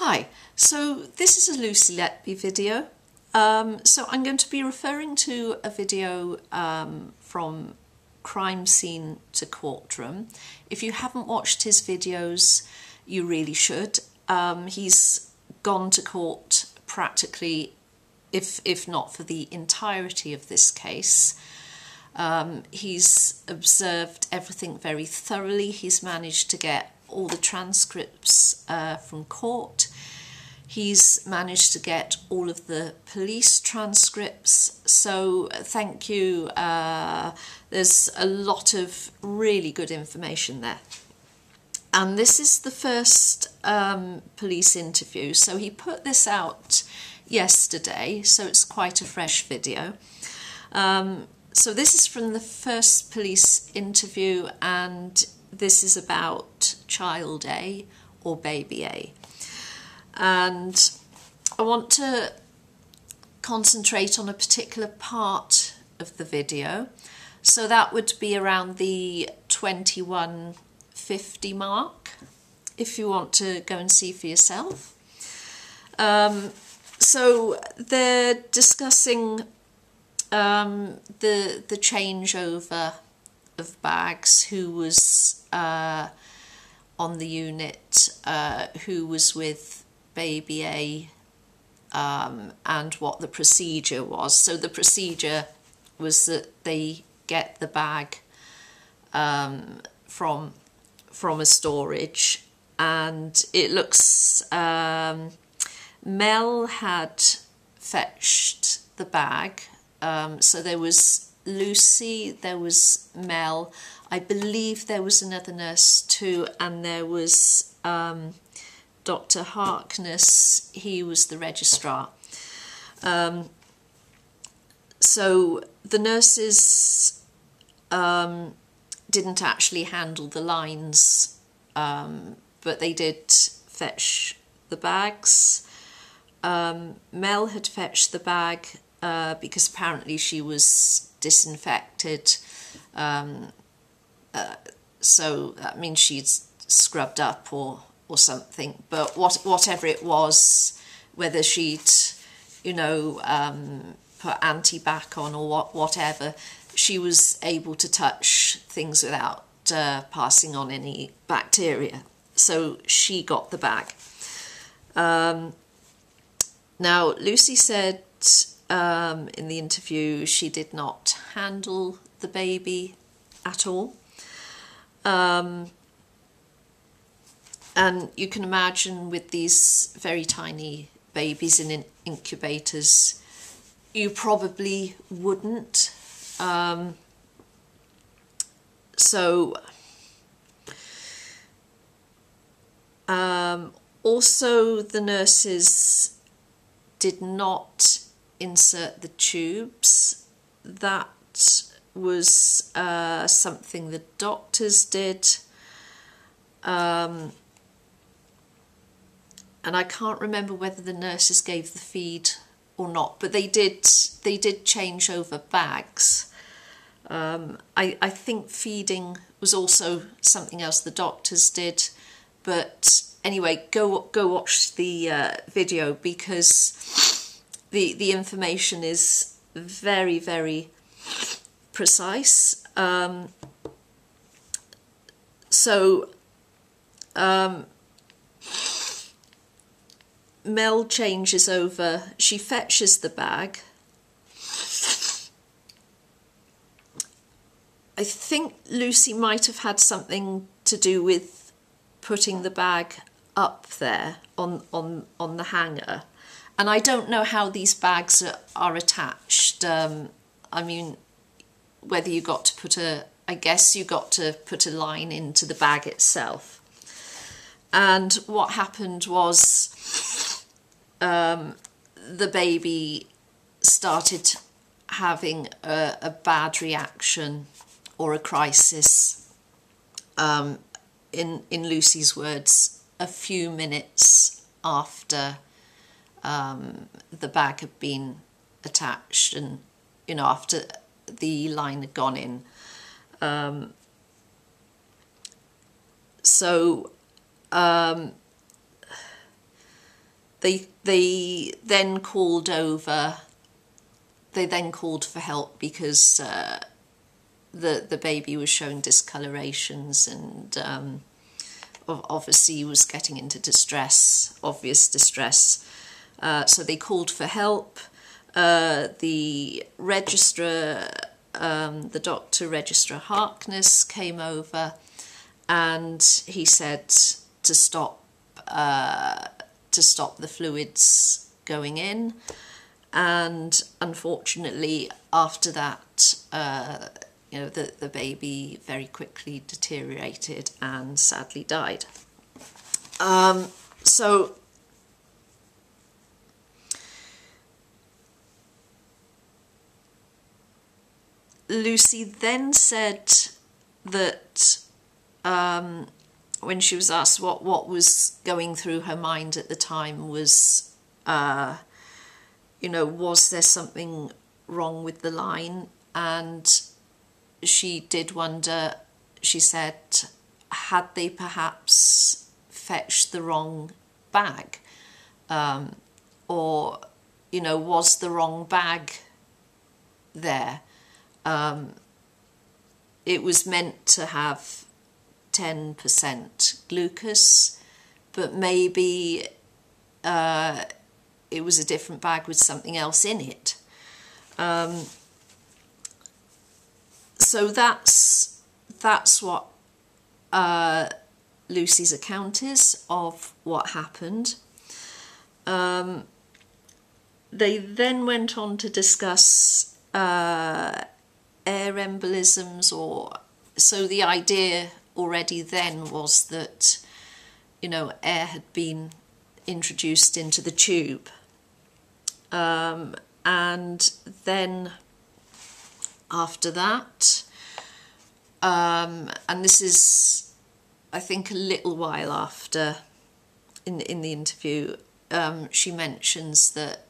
Hi, so this is a Lucy Letby video. So I'm going to be referring to a video from crime scene to courtroom. If you haven't watched his videos, you really should. He's gone to court practically, if not for the entirety of this case. He's observed everything very thoroughly. He's managed to get all the transcripts from court. He's managed to get all of the police transcripts, so thank you. There's a lot of really good information there. And this is the first police interview, so he put this out yesterday, so it's quite a fresh video. So this is from the first police interview, and this is about child A or baby A. And I want to concentrate on a particular part of the video. So that would be around the 21:50 mark, if you want to go and see for yourself. So they're discussing the changeover of bags, who was on the unit, who was with baby A, and what the procedure was. So the procedure was that they get the bag from a storage, and it looks Mel had fetched the bag. So there was Lucy, there was Mel, I believe there was another nurse too, and there was Dr. Harkness, he was the registrar. So the nurses didn't actually handle the lines, but they did fetch the bags. Mel had fetched the bag because apparently she was disinfected, so that means she'd scrubbed up or something, but whatever it was, whether she'd, you know, put anti-bac on or whatever, she was able to touch things without passing on any bacteria, so she got the bag. Now Lucy said in the interview she did not handle the baby at all. And you can imagine with these very tiny babies in incubators, you probably wouldn't. Also the nurses did not insert the tubes. That was something the doctors did. And I can't remember whether the nurses gave the feed or not, but they did change over bags. I think feeding was also something else the doctors did, but anyway, go watch the video, because the information is very, very precise. Mel changes over, she fetches the bag. I think Lucy might have had something to do with putting the bag up there on the hanger, and I don't know how these bags are attached. I mean, whether you got to put I guess you got to put a line into the bag itself. And what happened was the baby started having a bad reaction or a crisis, in Lucy's words, a few minutes after the bag had been attached, and, you know, after the line had gone in. they then called over. They then called for help because the baby was showing discolorations and obviously was getting into distress, obvious distress. So they called for help. The registrar, the doctor, Registrar Harkness, came over, and he said to stop the fluids going in. And unfortunately, after that, the baby very quickly deteriorated and sadly died. So Lucy then said that when she was asked what was going through her mind at the time was, was there something wrong with the line? And she did wonder, she said, had they perhaps fetched the wrong bag? Or, was the wrong bag there? It was meant to have 10% glucose, but maybe it was a different bag with something else in it. So that's what Lucy's account is of what happened. They then went on to discuss air embolisms, so the idea already then was that, air had been introduced into the tube. And then after that, and this is, I think, a little while after in the interview, she mentions that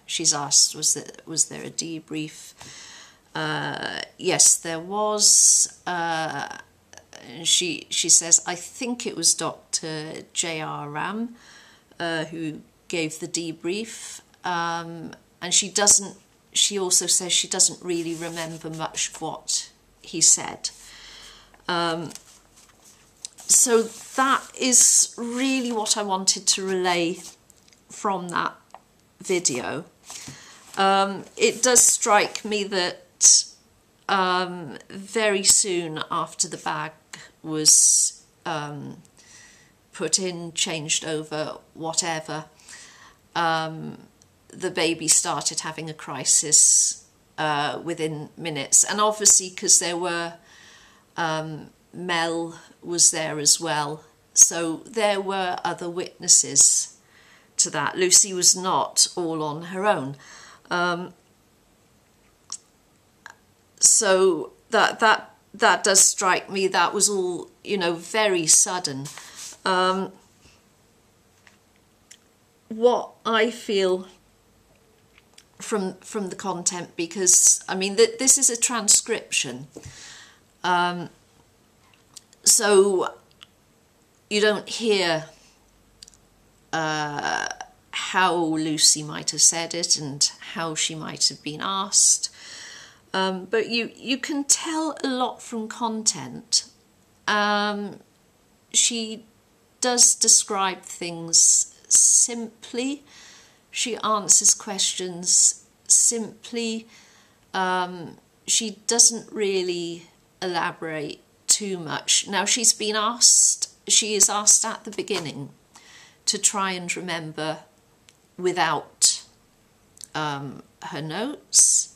she's asked, was there a debrief? Yes, there was. She says, I think it was Dr. J.R. Ram who gave the debrief, and she also says she doesn't really remember much of what he said. So that is really what I wanted to relay from that video. It does strike me that very soon after the bag was put in, changed over, whatever, the baby started having a crisis within minutes. And obviously, because there were, Mel was there as well, so there were other witnesses to that. Lucy was not all on her own. So that does strike me. That was all, very sudden. What I feel from the content, because I mean this is a transcription, so you don't hear how Lucy might have said it and how she might have been asked. But you can tell a lot from content. She does describe things simply. She answers questions simply. She doesn't really elaborate too much. Now she is asked at the beginning to try and remember without her notes.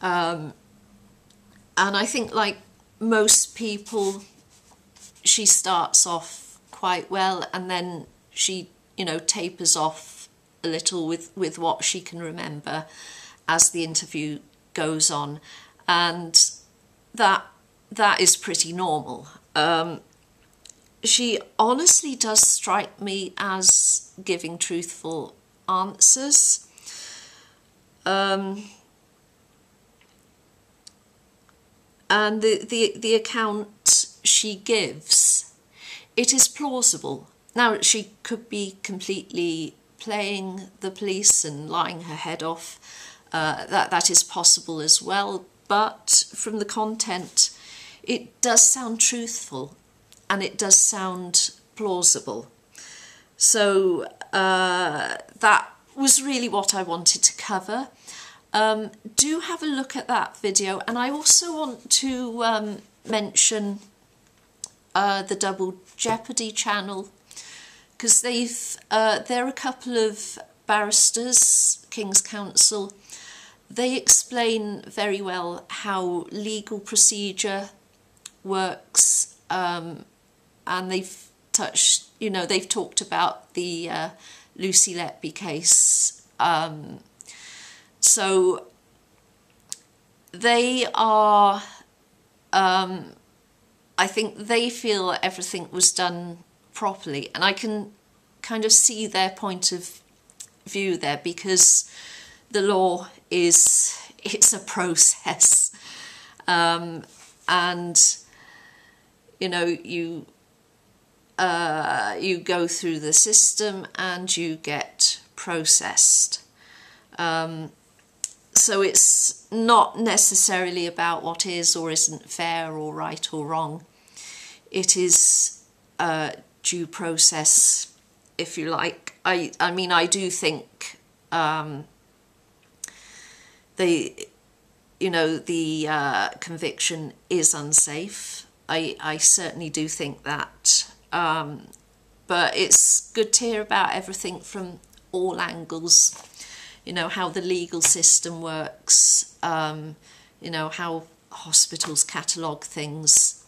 And I think, like most people, she starts off quite well, and then she, tapers off a little with what she can remember as the interview goes on, and that is pretty normal. She honestly does strike me as giving truthful answers. And the account she gives, it is plausible. Now, she could be completely playing the police and lying her head off. That is possible as well, but from the content it does sound truthful and it does sound plausible. So that was really what I wanted to cover. Do have a look at that video, and I also want to mention the Double Jeopardy channel, because they're a couple of barristers, King's Counsel. They explain very well how legal procedure works, and they've touched, you know, they've talked about the Lucy Letby case. So they are, I think they feel everything was done properly, and I can kind of see their point of view there, because the law it's a process, and you know, you go through the system and you get processed. So it's not necessarily about what is or isn't fair or right or wrong. It is due process, if you like. I mean, I do think the conviction is unsafe. I certainly do think that. But it's good to hear about everything from all angles. You know, how the legal system works, you know, how hospitals catalogue things.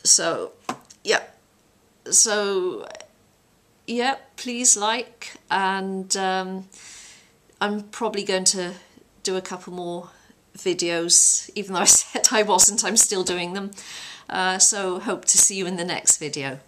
So, yeah, please like, and I'm probably going to do a couple more videos, even though I said I wasn't, I'm still doing them. So hope to see you in the next video.